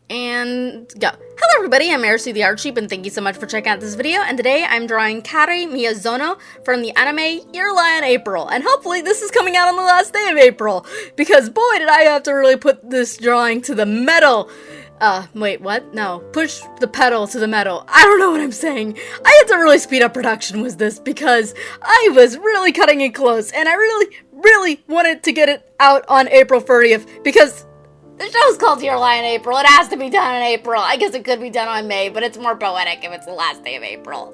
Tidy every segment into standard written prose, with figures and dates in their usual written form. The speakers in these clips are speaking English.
And go. Hello everybody, I'm Merisu the Art Sheep, and thank you so much for checking out this video. And today I'm drawing Kaori Miyazono from the anime Your Lie in April. And hopefully this is coming out on the last day of April, because boy did I have to really put this drawing to the metal. Wait, what? No. Push the pedal to the metal. I don't know what I'm saying. I had to really speed up production with this because I was really cutting it close, and I really wanted to get it out on April 30th because the show's called Your Lie in April. It has to be done in April. I guess it could be done on May, but it's more poetic if it's the last day of April.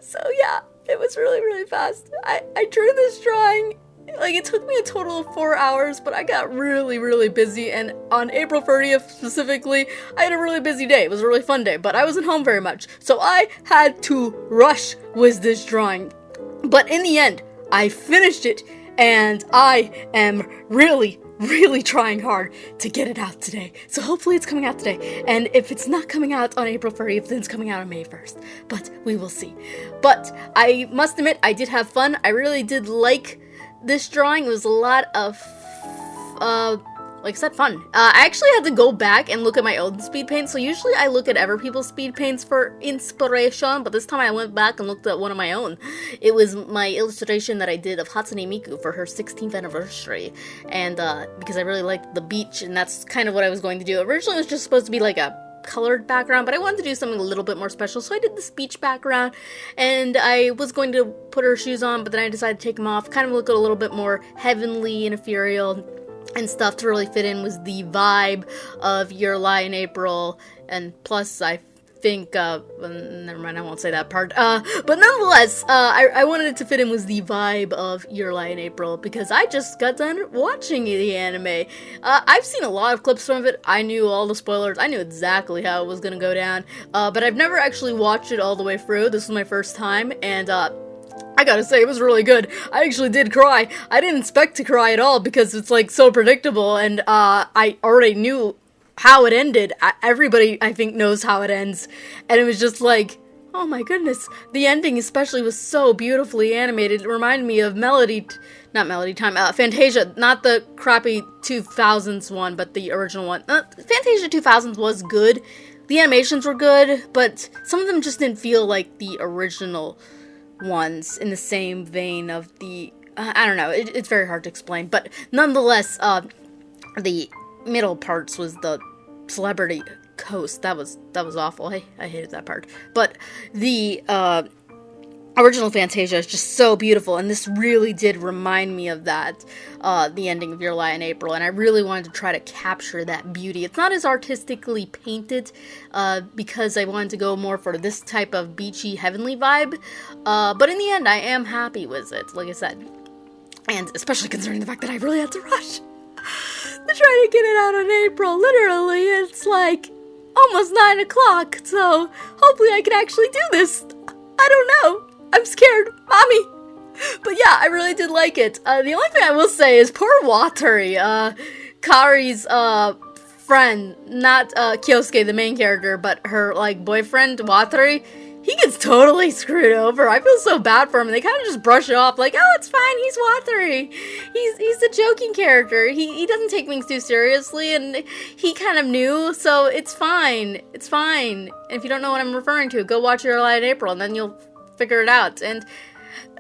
So yeah, it was really fast. I drew this drawing. Like, it took me a total of 4 hours, but I got really busy, and on April 30th specifically, I had a really busy day. It was a really fun day, but I wasn't home very much, so I had to rush with this drawing. But in the end, I finished it, and I am really trying hard to get it out today. So hopefully it's coming out today. And if it's not coming out on April 30th, then it's coming out on May 1st. But we will see. But I must admit, I did have fun. I really did like this drawing. It was a lot of, like I said, fun. I actually had to go back and look at my own speed paint. So usually I look at other people's speed paints for inspiration, but this time I went back and looked at one of my own. It was my illustration that I did of Hatsune Miku for her 16th anniversary, and because I really liked the beach, and that's kind of what I was going to do. Originally it was just supposed to be like a colored background, but I wanted to do something a little bit more special, so I did this beach background, and I was going to put her shoes on, but then I decided to take them off, kind of look a little bit more heavenly and ethereal and stuff to really fit in with the vibe of Your Lie in April. And plus I think, never mind, I won't say that part, but nonetheless, I wanted it to fit in with the vibe of Your Lie in April, because I just got done watching the anime. I've seen a lot of clips from it, I knew all the spoilers, I knew exactly how it was gonna go down, but I've never actually watched it all the way through. This was my first time, and, I gotta say, it was really good. I actually did cry. I didn't expect to cry at all because it's, like, so predictable, and, I already knew how it ended. Everybody, I think, knows how it ends, and it was just like, oh my goodness. The ending especially was so beautifully animated. It reminded me of Fantasia, not the crappy 2000s one, but the original one. Fantasia 2000s was good. The animations were good, but some of them just didn't feel like the original ones in the same vein of the, I don't know, it's very hard to explain, but nonetheless, the middle parts was the celebrity coast. That was awful. I hated that part. But the original Fantasia is just so beautiful, and this really did remind me of that, the ending of Your Lie in April, and I really wanted to try to capture that beauty. It's not as artistically painted, because I wanted to go more for this type of beachy, heavenly vibe, but in the end, I am happy with it, like I said, and especially considering the fact that I really had to rush to try to get it out in April. Literally, it's like almost 9 o'clock, so hopefully I can actually do this. I don't know. I'm scared. Mommy. But yeah, I really did like it. The only thing I will say is poor Watari, Kaori's, friend, not, Kyosuke, the main character, but her, like, boyfriend, Watari, he gets totally screwed over. I feel so bad for him, and they kind of just brush it off, like, oh, it's fine, he's Watari. He's a joking character. He doesn't take things too seriously, and he kind of knew, so it's fine. It's fine. And if you don't know what I'm referring to, go watch Your Lie in April, and then you'll figure it out. And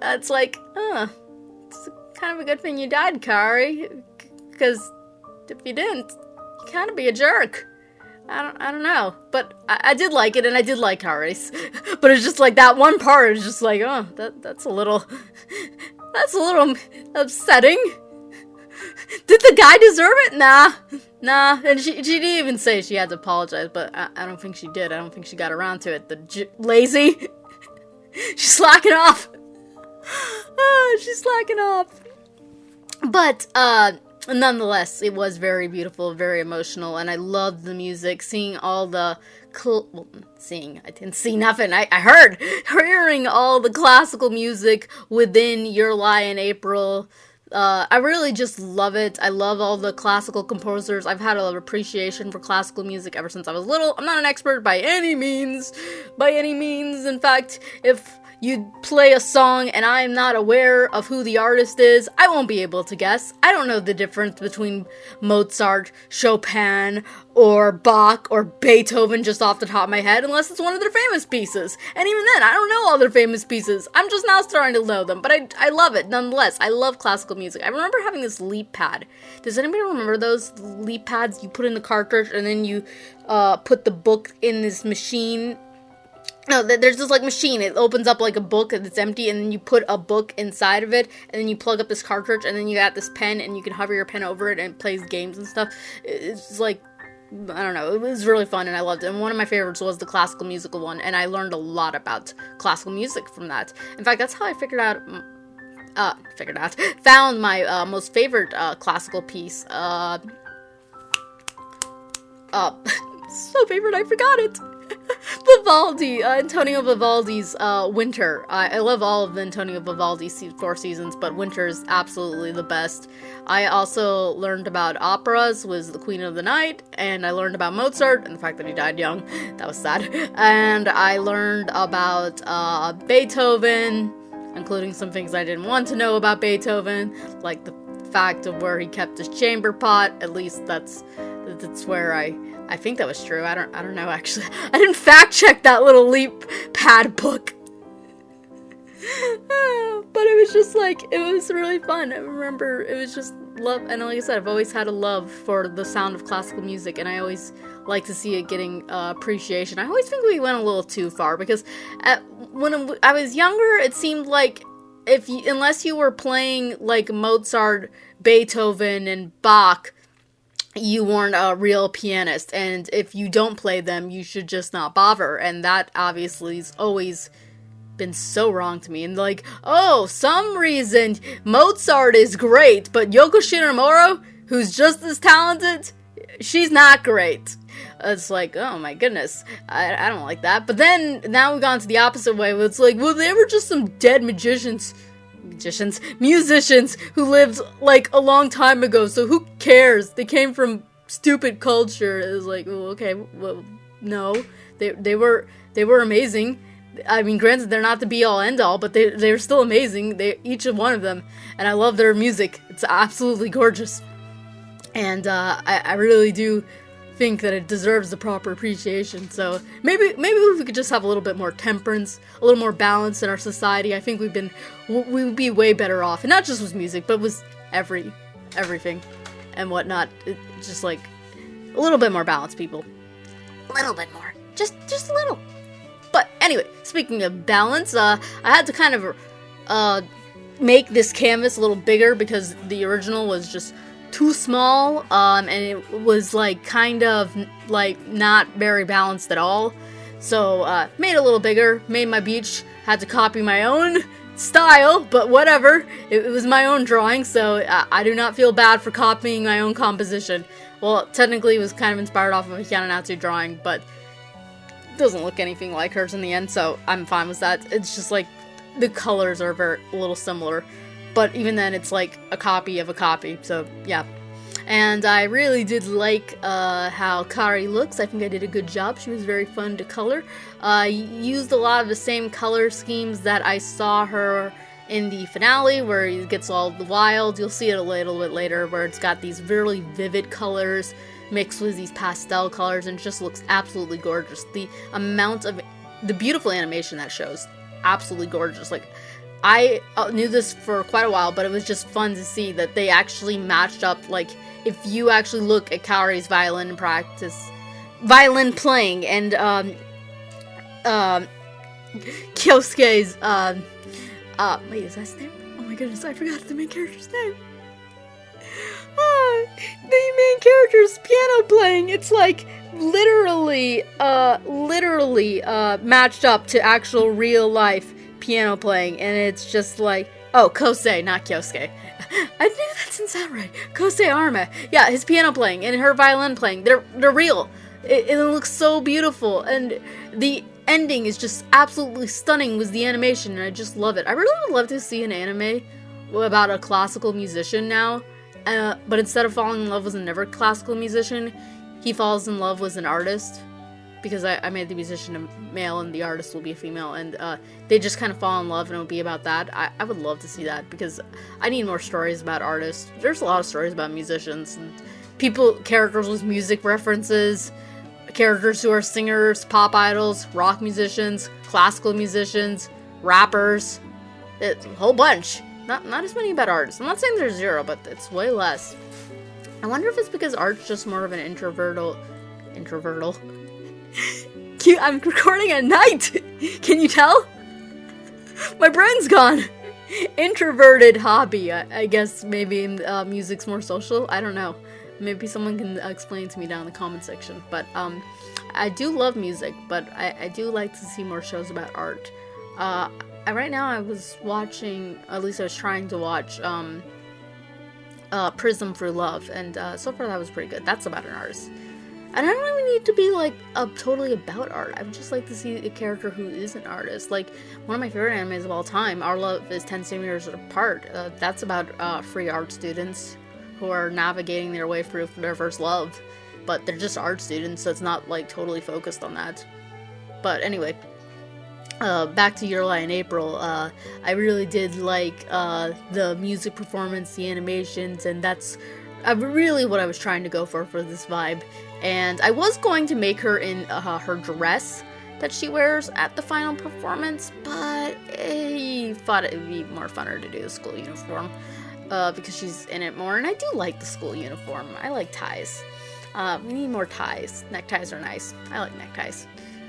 it's like, it's kind of a good thing you died, Kaori, because if you didn't, you'd kind of be a jerk. I don't know, but I did like it, and I did like Kaori's, but it's just like that one part is just like, oh, that's a little upsetting. Did the guy deserve it? Nah, and she didn't even say she had to apologize, but I don't think she did. I don't think she got around to it. Lazy. She's slacking off. She's slacking off. But, nonetheless, it was very beautiful, very emotional, and I loved the music, seeing all the, I didn't see nothing, hearing all the classical music within Your Lie in April. I really just love it. I love all the classical composers. I've had an appreciation for classical music ever since I was little. I'm not an expert by any means. In fact, if you play a song and I am not aware of who the artist is, I won't be able to guess. I don't know the difference between Mozart, Chopin, or Bach, or Beethoven just off the top of my head, unless it's one of their famous pieces. And even then, I don't know all their famous pieces. I'm just now starting to know them, but I love it nonetheless. I love classical music. I remember having this leap pad. Does anybody remember those leap pads? You put in the cartridge and then you put the book in this machine. No, there's this, like, machine. It opens up like a book and it's empty, and then you put a book inside of it, and then you plug up this cartridge, and then you got this pen, and you can hover your pen over it, and it plays games and stuff. It's like, I don't know, it was really fun, and I loved it. And one of my favorites was the classical musical one, and I learned a lot about classical music from that. In fact, that's how I found my most favorite classical piece. So favorite, I forgot it. Vivaldi, Antonio Vivaldi's Winter. I love all of the Antonio Vivaldi's 4 seasons, but Winter is absolutely the best. I also learned about operas, was The Queen of the Night, and I learned about Mozart, and the fact that he died young. That was sad. And I learned about Beethoven, including some things I didn't want to know about Beethoven, like the fact of where he kept his chamber pot. At least that's where I think that was true. I don't know, actually. I didn't fact check that little leap pad book. But it was just like, it was really fun. I remember it was just love, and like I said, I've always had a love for the sound of classical music, and I always like to see it getting appreciation. I always think we went a little too far, because when I was younger, it seemed like unless you were playing like Mozart, Beethoven, and Bach, you weren't a real pianist, and if you don't play them, you should just not bother, and that obviously has always been so wrong to me. And like, oh, some reason Mozart is great, but Yoko Shimomura, who's just as talented, she's not great. It's like, oh my goodness, I don't like that. But then, now we've gone to the opposite way, where it's like, well, they were just some dead musicians who lived like a long time ago, so who cares? They came from stupid culture. It was like, well, okay, well, no, they were amazing. I mean, granted, they're not the be all end all, but they're still amazing. Each of one of them, and I love their music. It's absolutely gorgeous, and I really do think that it deserves the proper appreciation. So maybe if we could just have a little bit more temperance, a little more balance in our society, I think we would be way better off. And not just with music, but with everything and whatnot. It's just like a little bit more balance, people. A little bit more. Just a little. But anyway, speaking of balance, I had to kind of make this canvas a little bigger, because the original was just too small, and it was like kind of like not very balanced at all. So made it a little bigger, made my beach, had to copy my own style, but whatever, it was my own drawing, so I do not feel bad for copying my own composition. Well, technically it was kind of inspired off of a Hikana Natsu drawing, but it doesn't look anything like hers in the end, so I'm fine with that. It's just like the colors are a little similar. But even then, it's like a copy of a copy, so yeah. And I really did like how Kaori looks. I think I did a good job. She was very fun to color. Used a lot of the same color schemes that I saw her in the finale, where it gets all the wild. You'll see it a little bit later, where it's got these really vivid colors mixed with these pastel colors, and it just looks absolutely gorgeous. The beautiful animation that shows, absolutely gorgeous. Like, I knew this for quite a while, but it was just fun to see that they actually matched up. Like, if you actually look at Kaori's violin playing, and Kyosuke's, wait, is that his name? Oh my goodness, I forgot the main character's name. The main character's piano playing, it's like literally matched up to actual real life piano playing, and it's just like, oh, Kosei, not Kyosuke. I knew that didn't sound right. Kosei Arma. Yeah, his piano playing and her violin playing, they're real. It looks so beautiful, and the ending is just absolutely stunning with the animation, and I just love it. I really would love to see an anime about a classical musician now, but instead of falling in love with another classical musician, he falls in love with an artist. because I made the musician a male and the artist will be a female, and they just kind of fall in love and it'll be about that. I would love to see that, because I need more stories about artists. There's a lot of stories about musicians and characters with music references, characters who are singers, pop idols, rock musicians, classical musicians, rappers. It's a whole bunch. Not as many about artists. I'm not saying there's zero, but it's way less. I wonder if it's because art's just more of an introvertal. I'm recording at night. Can you tell? My brain's gone. Introverted hobby. I guess maybe music's more social. I don't know. Maybe someone can explain to me down in the comment section. But I do love music, but I do like to see more shows about art. Right now I was watching, at least I was trying to watch Prism Through Love, and so far that was pretty good. That's about an artist. And I don't even need to be, like, totally about art. I would just like to see a character who is an artist. Like, one of my favorite animes of all time, Our Love is 10 Centimeters Apart. That's about free art students who are navigating their way through their first love. But they're just art students, so it's not, like, totally focused on that. But anyway, back to Your Lie in April. I really did like the music performance, the animations, and that's really what I was trying to go for this vibe. And I was going to make her in her dress that she wears at the final performance, but I thought it would be more funner to do the school uniform because she's in it more, and I do like the school uniform. I like ties. We need more ties. Neckties are nice. I like neckties.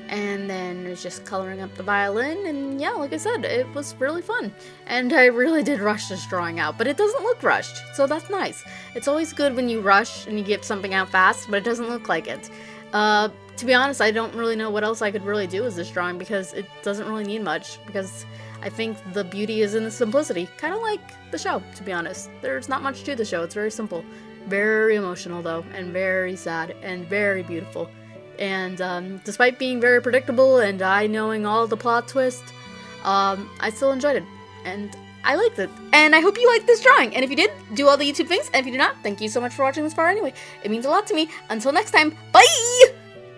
And then it was just coloring up the violin, and yeah, like I said, it was really fun. And I really did rush this drawing out, but it doesn't look rushed, so that's nice. It's always good when you rush and you get something out fast, but it doesn't look like it. To be honest, I don't really know what else I could really do with this drawing, because it doesn't really need much, because I think the beauty is in the simplicity. Kind of like the show, to be honest. There's not much to the show, it's very simple. Very emotional, though, and very sad, and very beautiful. And despite being very predictable and I knowing all the plot twists, I still enjoyed it, and I liked it. And I hope you liked this drawing, and if you did, do all the YouTube things, and if you did not, thank you so much for watching this far anyway. It means a lot to me. Until next time, bye!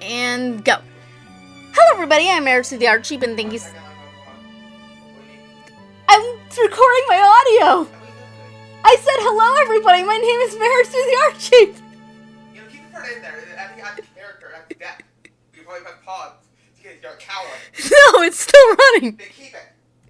And go. Hello everybody, I'm Merisu the Art Sheep, and thank you I'm recording my audio! I said hello everybody, my name is Merisu the Art Sheep! You know, keep the part in there. I think add the character, add the death. You probably put pause because you're a coward. No, it's still running. Then keep it.